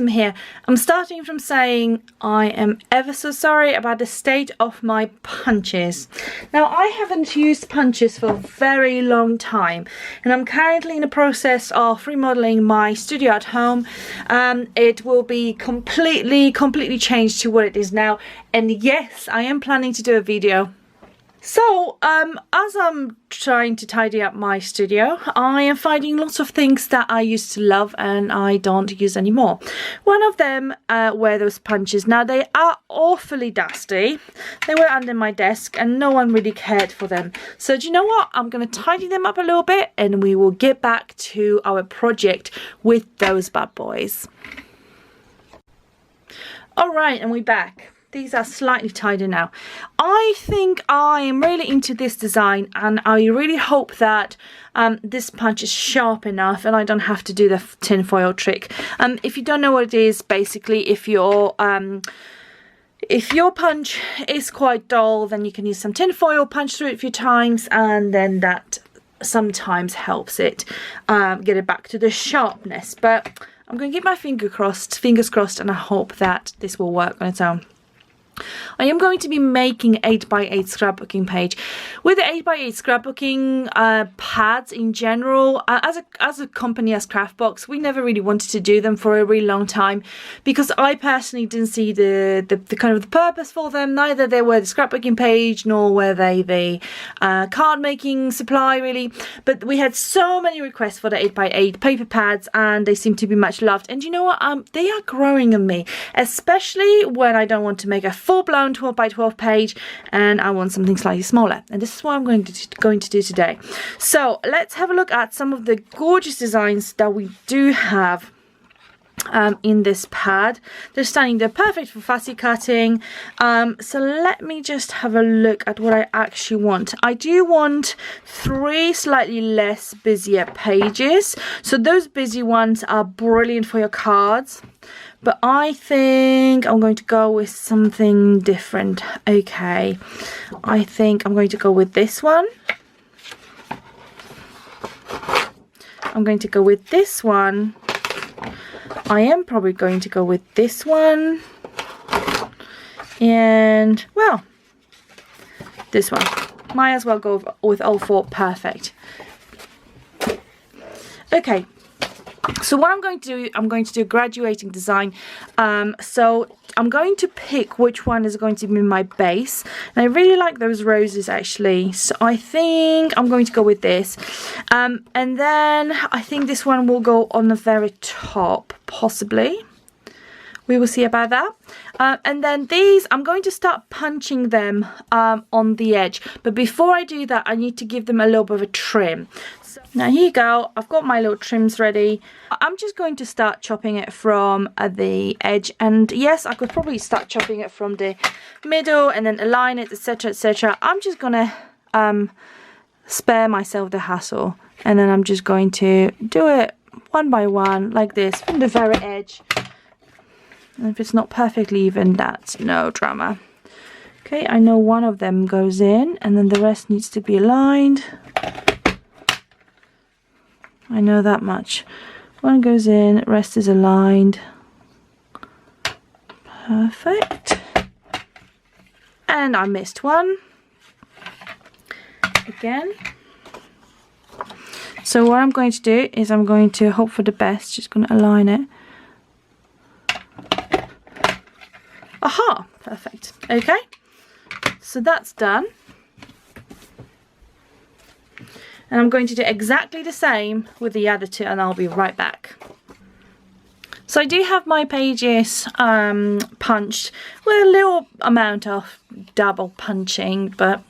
awesome here. I'm starting from saying I am ever so sorry about the state of my punches. Now, I haven't used punches for a very long time, and I'm currently in the process of remodeling my studio at home. It will be completely changed to what it is now, and yes, I am planning to do a video. So, as I'm trying to tidy up my studio, I am finding lots of things that I used to love and I don't use anymore. One of them were those punches. Now, they are awfully dusty. They were under my desk and no one really cared for them. So, do you know what? I'm going to tidy them up a little bit and we will get back to our project with those bad boys. Alright, and we're back. These are slightly tighter now. I think I am really into this design and I really hope that this punch is sharp enough and I don't have to do the tinfoil trick. If you don't know what it is, basically if your punch is quite dull, then you can use some tinfoil, punch through it a few times, and then that sometimes helps it get it back to the sharpness. But I'm going to keep my fingers crossed, and I hope that this will work on its own. I am going to be making 8x8 scrapbooking page. With the 8x8 scrapbooking pads in general, as a company, as Craftbox, we never really wanted to do them for a really long time because I personally didn't see the kind of the purpose for them. Neither they were the scrapbooking page nor were they the card making supply really. But we had so many requests for the 8x8 paper pads and they seem to be much loved. And you know what? They are growing on me, especially when I don't want to make a full-blown 12x12 page and I want something slightly smaller, and this is what I'm going to do today. So let's have a look at some of the gorgeous designs that we do have in this pad. They're stunning, they're perfect for fussy cutting. So let me just have a look at what I actually want. I do want 3 slightly less busier pages, so those busy ones are brilliant for your cards. But I think I'm going to go with something different. Okay, I think I'm going to go with this one. I'm going to go with this one. I am probably going to go with this one. And, well, this one. Might as well go with all 4. Perfect. Okay. So what I'm going to do a graduating design. So I'm going to pick which one is going to be my base. And I really like those roses actually. So I think I'm going to go with this. And then I think this one will go on the very top, possibly. We will see about that. And then these, I'm going to start punching them on the edge. But before I do that, I need to give them a little bit of a trim. So now here you go. I've got my little trims ready. I'm just going to start chopping it from the edge. And yes, I could probably start chopping it from the middle and then align it, etc, etc. I'm just going to spare myself the hassle. And then I'm just going to do it one by one like this from the very edge. And if it's not perfectly even, that's no drama. Okay, I know one of them goes in and then the rest needs to be aligned. I know that much. One goes in, rest is aligned. Perfect. And I missed one. Again. So what I'm going to do is I'm going to hope for the best, just going to align it. Aha, perfect. Okay, so that's done. And I'm going to do exactly the same with the other 2 and I'll be right back. So I do have my pages punched with a little amount of double punching, but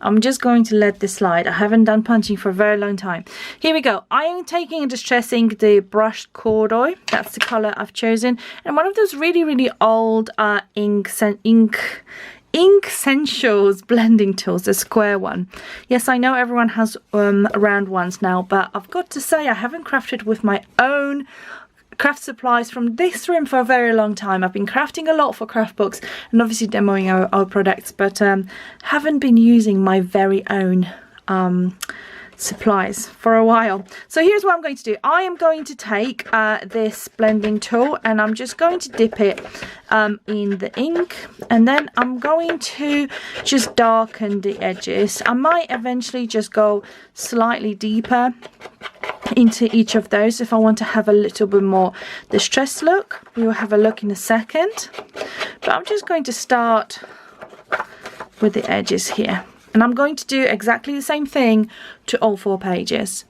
I'm just going to let this slide. I haven't done punching for a very long time. Here we go. I am taking and distressing the brushed corduroy. That's the color I've chosen. And one of those really old ink Essentials blending tools, the square one. Yes, I know everyone has round ones now, but I've got to say I haven't crafted with my own craft supplies from this room for a very long time. I've been crafting a lot for Craftbox and obviously demoing our products, but haven't been using my very own supplies for a while. So here's what I'm going to do. I am going to take this blending tool, and I'm just going to dip it in the ink, and then I'm going to just darken the edges. I might eventually just go slightly deeper into each of those if I want to have a little bit more distressed look. We will have a look in a second, but I'm just going to start with the edges here. And I'm going to do exactly the same thing to all 4 pages.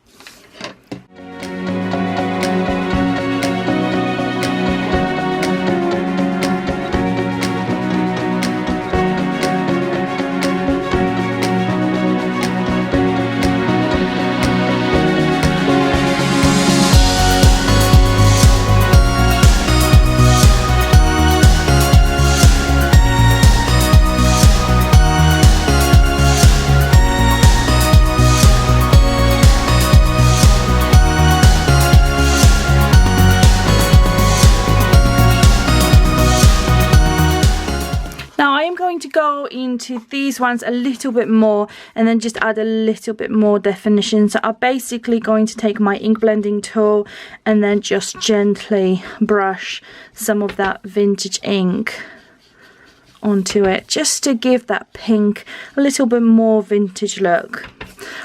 To go into these ones a little bit more and then just add a little bit more definition. So I'm basically going to take my ink blending tool and then just gently brush some of that vintage ink onto it, just to give that pink a little bit more vintage look.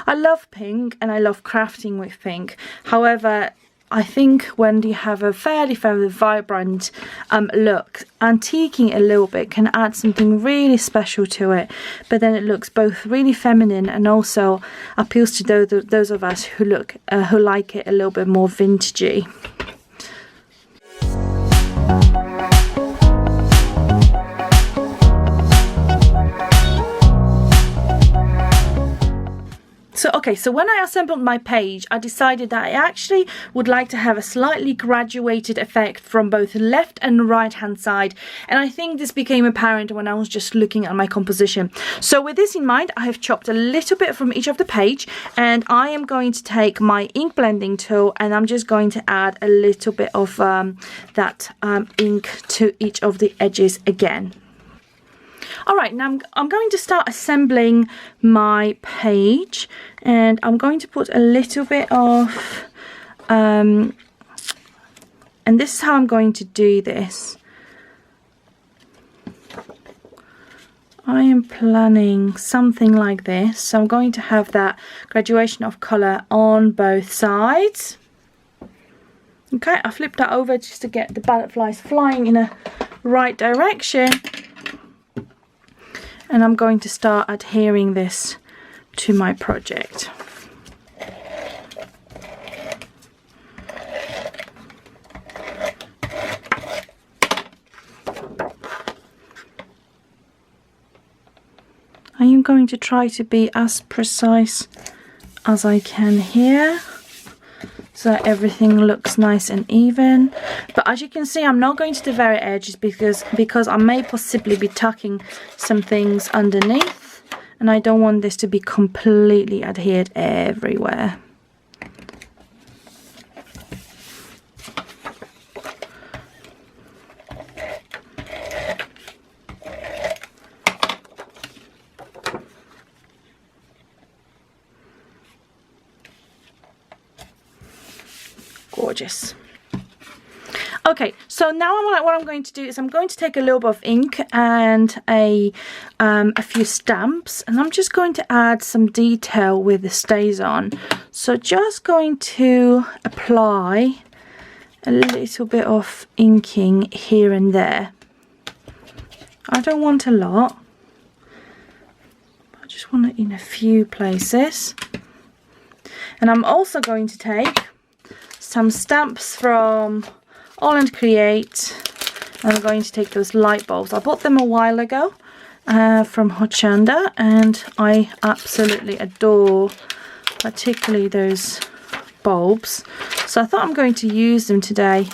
I love pink and I love crafting with pink. However, I think when you have a fairly vibrant look, antiquing it a little bit can add something really special to it, but then it looks both really feminine and also appeals to those of us who like it a little bit more vintagey. So when I assembled my page, I decided that I actually would like to have a slightly graduated effect from both left and right hand side, and I think this became apparent when I was just looking at my composition. So with this in mind, I have chopped a little bit from each of the page, and I am going to take my ink blending tool and I'm just going to add a little bit of that ink to each of the edges again. Alright, now I'm going to start assembling my page, and I'm going to put a little bit of, and this is how I'm going to do this. I am planning something like this, so I'm going to have that graduation of colour on both sides. Okay, I flipped that over just to get the butterflies flying in a right direction. And I'm going to start adhering this to my project. I am going to try to be as precise as I can here, so that everything looks nice and even. But as you can see, I'm not going to the very edges because I may possibly be tucking some things underneath, and I don't want this to be completely adhered everywhere. Gorgeous. Okay, so now what I'm going to do is I'm going to take a little bit of ink and a few stamps, and I'm just going to add some detail with the stays on. So just going to apply a little bit of inking here and there. I don't want a lot. I just want it in a few places. And I'm also going to take some stamps from All & Create, and I'm going to take those light bulbs. I bought them a while ago from Hochanda, and I absolutely adore particularly those bulbs. So I thought I'm going to use them today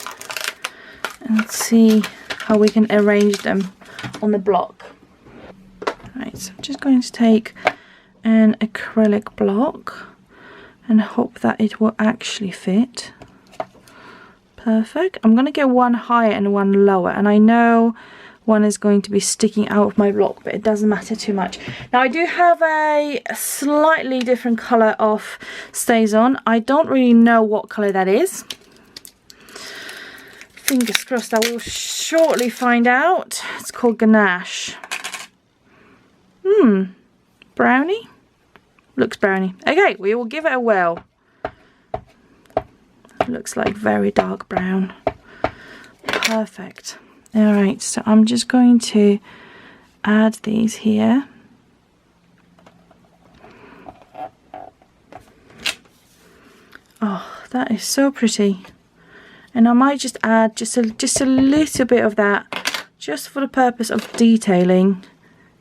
and see how we can arrange them on the block. Right, so I'm just going to take an acrylic block and hope that it will actually fit. Perfect. I'm going to get one higher and one lower, and I know one is going to be sticking out of my block, but it doesn't matter too much. Now I do have a slightly different colour of StazOn. I don't really know what colour that is. Fingers crossed I will shortly find out. It's called Ganache. Brownie? Looks brownie. Okay, we will give it a whirl. Looks like very dark brown. Perfect. Alright, so I'm just going to add these here. Oh, that is so pretty. And I might just add just a little bit of that, just for the purpose of detailing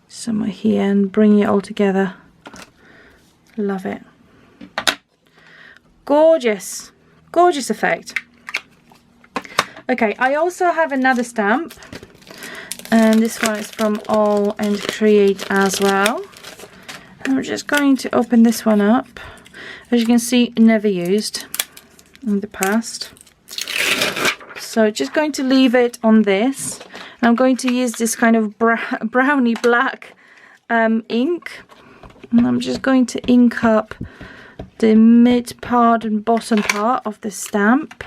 somewhere here and bringing it all together. Love it. Gorgeous. Gorgeous effect. Okay, I also have another stamp, and this one is from All and Create as well. I'm just going to open this one up. As you can see, never used in the past. So just going to leave it on this. And I'm going to use this kind of browny black ink. And I'm just going to ink up the mid part and bottom part of the stamp.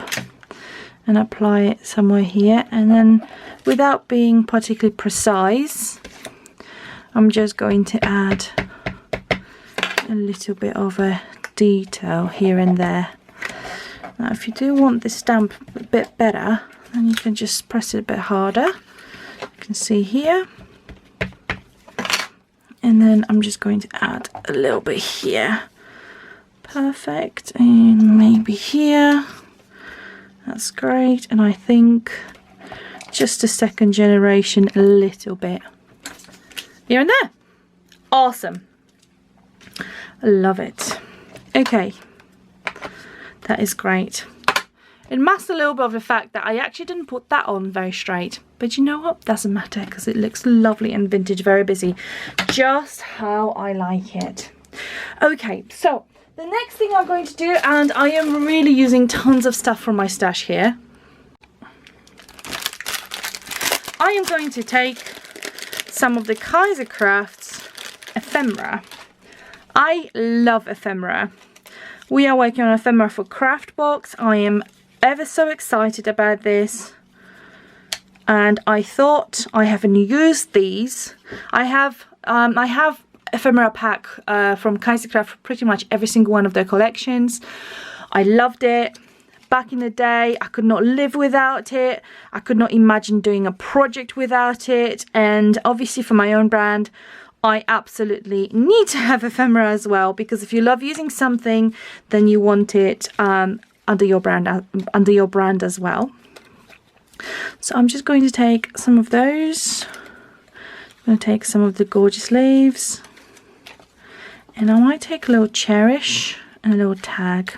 And apply it somewhere here. And then, without being particularly precise, I'm just going to add a little bit of a detail here and there. Now if you do want this stamp a bit better, then you can just press it a bit harder. You can see here. And then I'm just going to add a little bit here. Perfect. And maybe here. That's great. And I think just a second generation a little bit here and there. Awesome. I love it. Okay. That is great. It masks a little bit of the fact that I actually didn't put that on very straight. But you know what? Doesn't matter because it looks lovely and vintage, very busy. Just how I like it. Okay, so the next thing I'm going to do, and I am really using tons of stuff from my stash here. I am going to take some of the Kaiser Crafts ephemera. I love ephemera. We are working on ephemera for Craftbox. I am ever so excited about this. And I thought, I haven't used these. I have ephemera pack from Kaiser Craft for pretty much every single one of their collections. I loved it. Back in the day, I could not live without it. I could not imagine doing a project without it. And obviously for my own brand, I absolutely need to have ephemera as well, because if you love using something, then you want it under your brand as well. So I'm just going to take some of those. I'm going to take some of the gorgeous leaves, and I might take a little cherish and a little tag.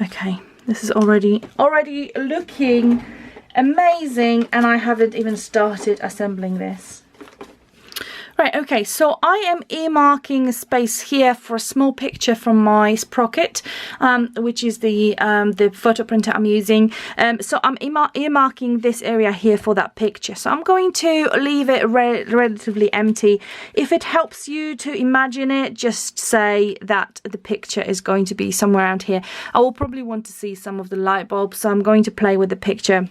Okay, this is already looking amazing, and I haven't even started assembling this. Right, okay, so I am earmarking a space here for a small picture from my Sprocket, which is the photo printer I'm using. So I'm earmarking this area here for that picture. So I'm going to leave it relatively empty. If it helps you to imagine it, just say that the picture is going to be somewhere around here. I will probably want to see some of the light bulbs, so I'm going to play with the picture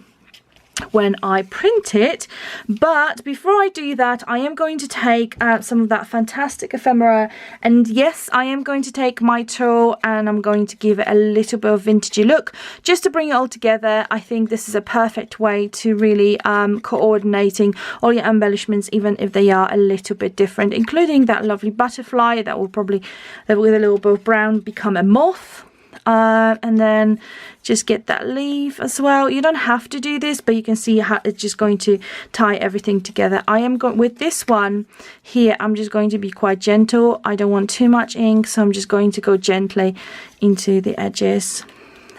when I print it. But before I do that, I am going to take some of that fantastic ephemera, and yes, I am going to take my tool and I'm going to give it a little bit of vintagey look just to bring it all together. I think this is a perfect way to really coordinating all your embellishments, even if they are a little bit different, including that lovely butterfly that will probably, with a little bit of brown, become a moth. And then just get that leaf as well. You don't have to do this, but you can see how it's just going to tie everything together. I am going with this one here, I'm just going to be quite gentle. I don't want too much ink, so I'm just going to go gently into the edges.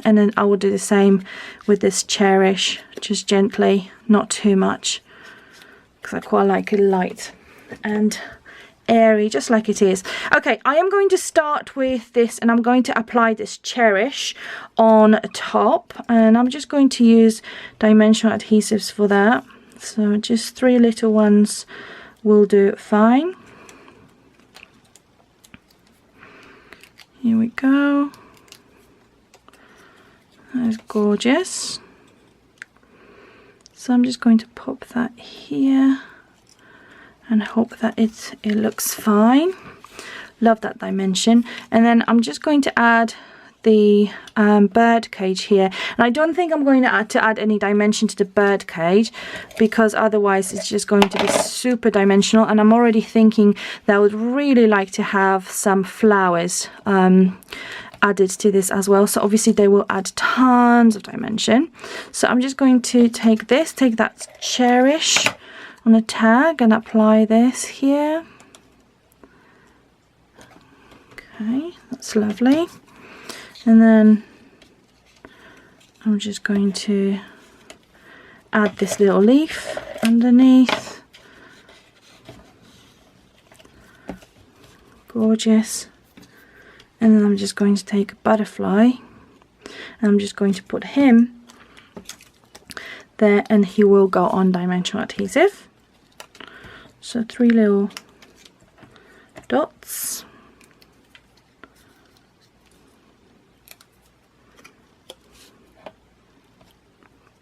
And then I will do the same with this cherish, just gently, not too much, because I quite like it light and airy, just like it is. Okay, I am going to start with this, and I'm going to apply this cherish on top, and I'm just going to use dimensional adhesives for that. So just 3 little ones will do fine. Here we go. That is gorgeous. So I'm just going to pop that here and hope that it looks fine. Love that dimension. And then I'm just going to add the bird cage here, and I don't think I'm going to add any dimension to the bird cage, because otherwise it's just going to be super dimensional. And I'm already thinking that I would really like to have some flowers added to this as well, so obviously they will add tons of dimension. So I'm just going to take that cherish on the tag and apply this here. Okay, that's lovely. And then I'm just going to add this little leaf underneath. Gorgeous. And then I'm just going to take a butterfly and I'm just going to put him there, and he will go on dimensional adhesive. So 3 little dots.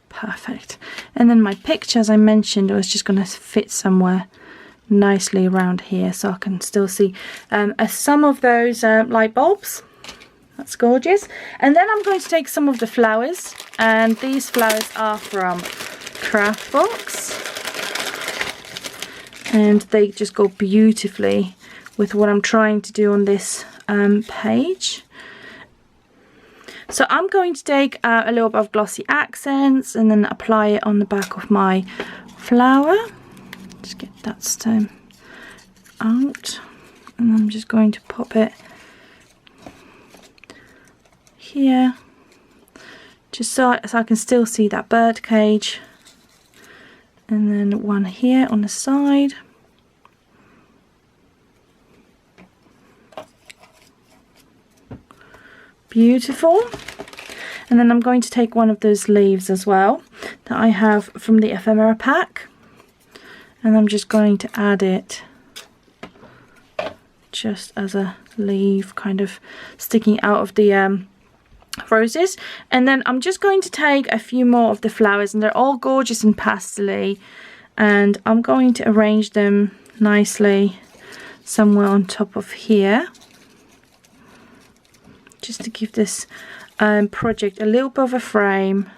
Perfect. And then my picture, as I mentioned, was just going to fit somewhere nicely around here, so I can still see some of those light bulbs. That's gorgeous. And then I'm going to take some of the flowers, and these flowers are from Craftbox, and they just go beautifully with what I'm trying to do on this page. So I'm going to take a little bit of glossy accents and then apply it on the back of my flower. Just get that stem out, and I'm just going to pop it here, just so I can still see that bird cage, and then one here on the side. Beautiful. And then I'm going to take one of those leaves as well that I have from the ephemera pack, and I'm just going to add it just as a leaf kind of sticking out of the roses. And then I'm just going to take a few more of the flowers, and they're all gorgeous and pastel-y, and I'm going to arrange them nicely somewhere on top of here, just to give this project a little bit of a frame,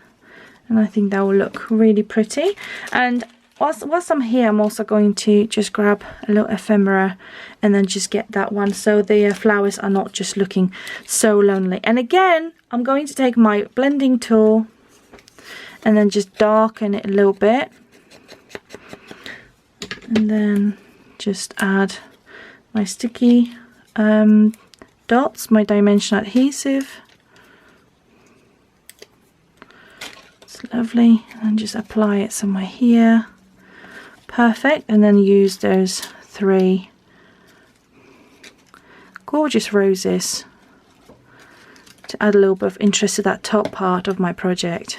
and I think that will look really pretty. And whilst I'm here, I'm also going to just grab a little ephemera and then just get that one, so the flowers are not just looking so lonely. And again, I'm going to take my blending tool and then just darken it a little bit, and then just add my sticky dots, my dimensional adhesive. It's lovely. And just apply it somewhere here. Perfect. And then use those 3 gorgeous roses to add a little bit of interest to that top part of my project.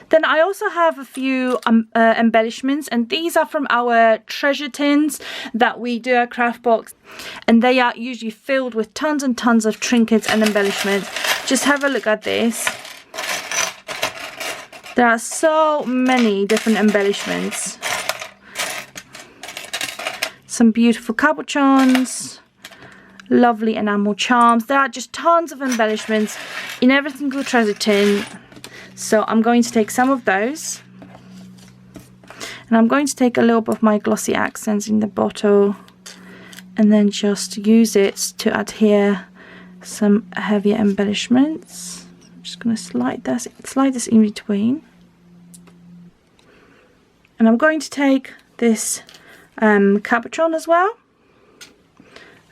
Then I also have a few embellishments, and these are from our treasure tins that we do at Craftbox, and they are usually filled with tons and tons of trinkets and embellishments. Just have a look at this. There are so many different embellishments. Some beautiful cabochons, lovely enamel charms. There are just tons of embellishments in every single treasure tin. So I'm going to take some of those, and I'm going to take a little bit of my glossy accents in the bottle, and then just use it to adhere some heavier embellishments. I'm just going to slide this in between, and I'm going to take this cabochon as well,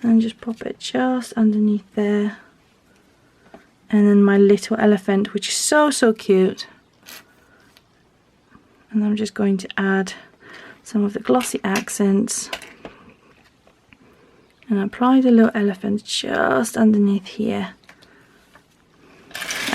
and just pop it just underneath there, And then my little elephant, which is so, so cute. And I'm just going to add some of the glossy accents. And apply the little elephant just underneath here.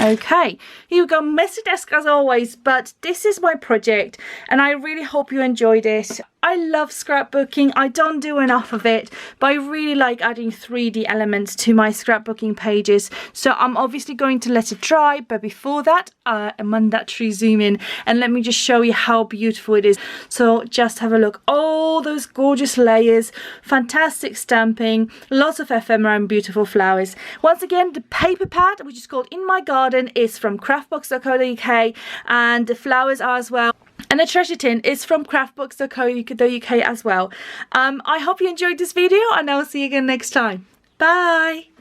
Okay, here we go, messy desk as always, but this is my project and I really hope you enjoyed it. I love scrapbooking. I don't do enough of it, but I really like adding 3D elements to my scrapbooking pages. So I'm obviously going to let it dry, but before that, a mandatory zoom in and let me just show you how beautiful it is. So just have a look. All those gorgeous layers, fantastic stamping, lots of ephemera and beautiful flowers. Once again, the paper pad, which is called In My Garden, is from craftboxuk, and the flowers are as well. And the treasure tin is from craftboxuk as well. I hope you enjoyed this video and I'll see you again next time. Bye!